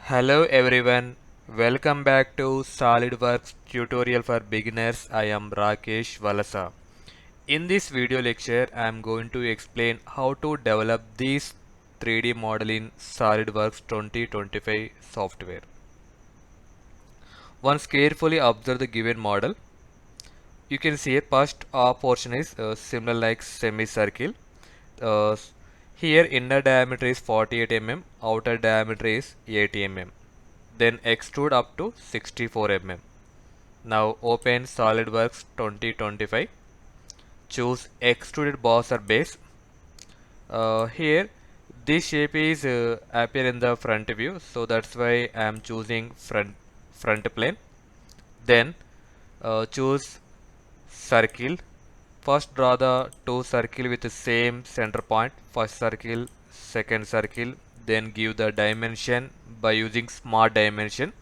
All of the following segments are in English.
Hello everyone, welcome back to SolidWorks tutorial for beginners. I am Rakesh VALASA. In this video lecture, I am going to explain how to develop this 3D model in SolidWorks 2025 software. Once carefully observe the given model, you can see a first portion is similar like semicircle. Uh, Here inner diameter is 48 mm, outer diameter is 80 mm. Then extrude up to 64 mm. Now open SolidWorks 2025. Choose extruded boss or base. Here this shape is appear in the front view, so that's why I am choosing front plane. Then choose circle. First draw the two circle with the same center point. First circle, second circle. Then give the dimension by using smart dimension.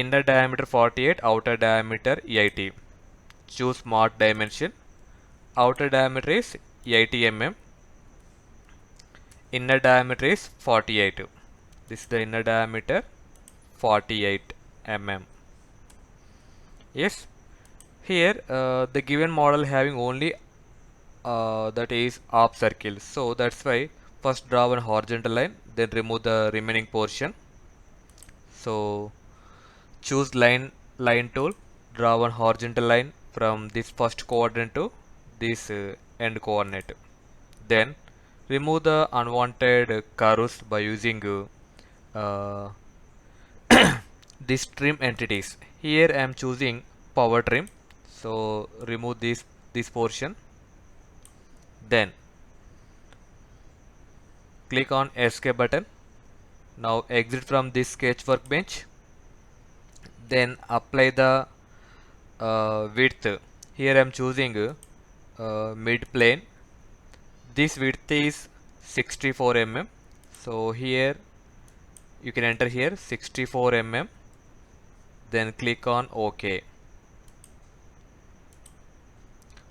Inner diameter 48, outer diameter 80. Choose smart dimension. Outer diameter is 80 mm. Inner diameter is 48. This is the inner diameter 48 mm. Yes. Here the given model having only that is half circle. So that's why first draw one horizontal line, then remove the remaining portion. So choose line tool, draw one horizontal line from this first coordinate to this end coordinate. Then remove the unwanted curves by using uh, these trim entities. Here I am choosing power trim. So remove this portion. Then click on escape button. Now exit from this sketch workbench. Then apply the width. Here I am choosing mid plane. This width is 64 mm. So here you can enter here 64 mm. Then click on OK.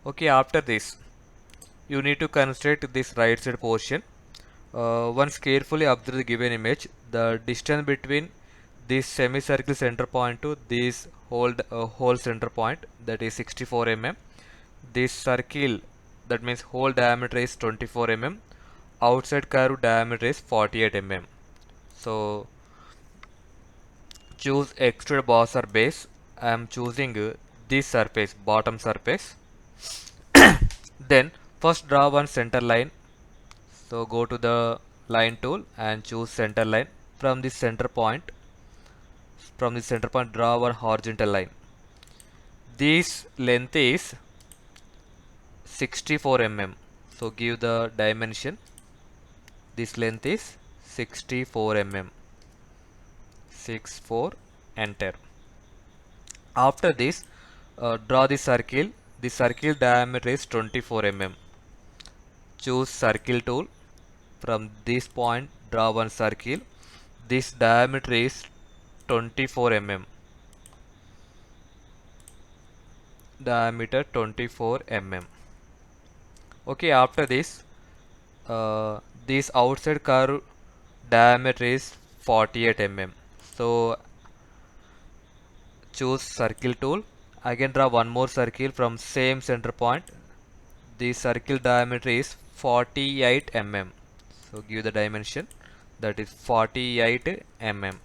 Okay, after this you need to construct this right side portion. Once carefully observe the given image, the distance between this semicircle center point to this whole center point, that is 64 mm. This circle, that means whole diameter is 24 mm. Outside curve diameter is 48 mm. So choose extrude boss or base. I am choosing this surface, bottom surface. Then first draw one center line. So go to the line tool and choose center line. From this center point, draw one horizontal line. This length is 64 mm. So give the dimension. This length is 64 mm. 64, enter. After this, draw the circle. The circle diameter is 24 mm. Choose circle tool. From this point, draw one circle. This diameter is 24 mm. Diameter 24 mm. Okay, after this, this outside curve diameter is 48 mm. So choose circle tool. Again draw one more circle from same center point. The circle diameter is 48 mm. So give the dimension, that is 48 mm.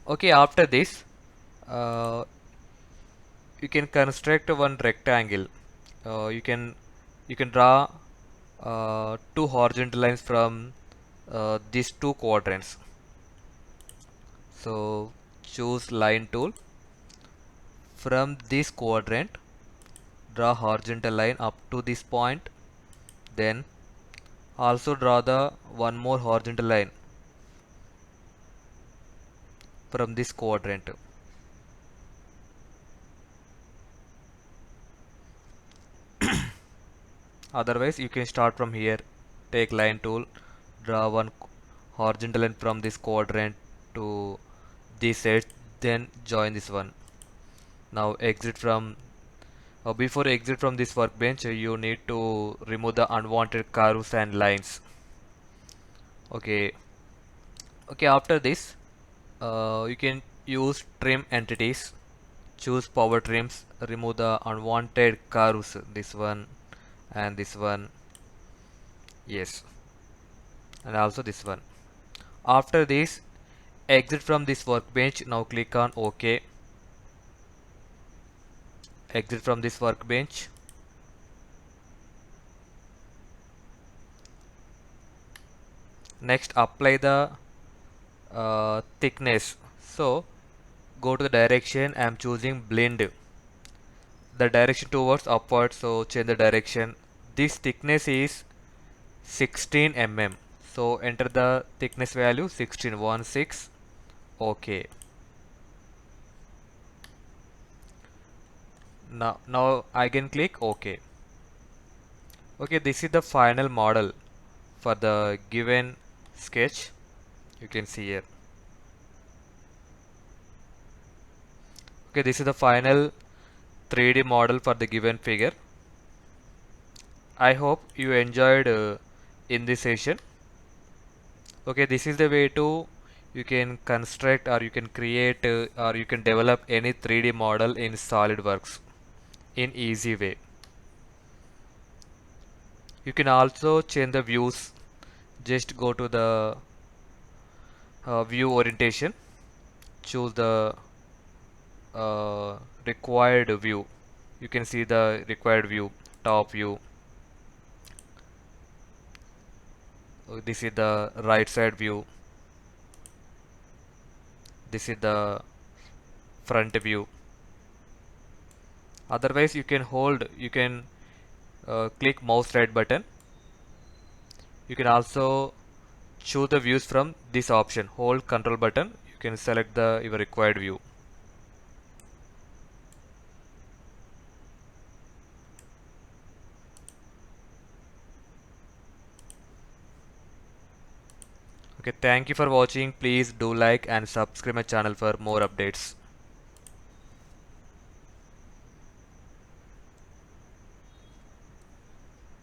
Okay, after this you can construct one rectangle. You can draw two horizontal lines from these two quadrants. So choose line tool. From this quadrant, draw horizontal line up to this point. Then also draw the one more horizontal line from this quadrant. Otherwise you can start from here. Take line tool, draw one horizontal line from this quadrant to this edge, then join this one. Now exit from before exit from this workbench, you need to remove the unwanted curves and lines. Okay, Okay, after this, you can use trim entities, choose power trims, remove the unwanted curves, this one and this one, yes, and also this one. After this, exit from this workbench. Now click on OK. Exit from this workbench. Next, apply the thickness. So go to the direction. I am choosing blend. The direction towards upward. So change the direction. This thickness is 16 mm. So enter the thickness value 1616. OK. Now I can click OK. Okay, this is the final model for the given sketch. You can see here. Okay, this is the final 3D model for the given figure. I hope you enjoyed in this session. Okay, this is the way to you can construct or you can create or you can develop any 3D model in SolidWorks in easy way. You can also change the views. Just go to the view orientation, choose the required view. You can see the required view, top view. This is the right side view. This is the front view. Otherwise, you can click mouse right button. You can also choose the views from this option. Hold control button. You can select the your required view. Okay, thank you for watching. Please do like and subscribe my channel for more updates.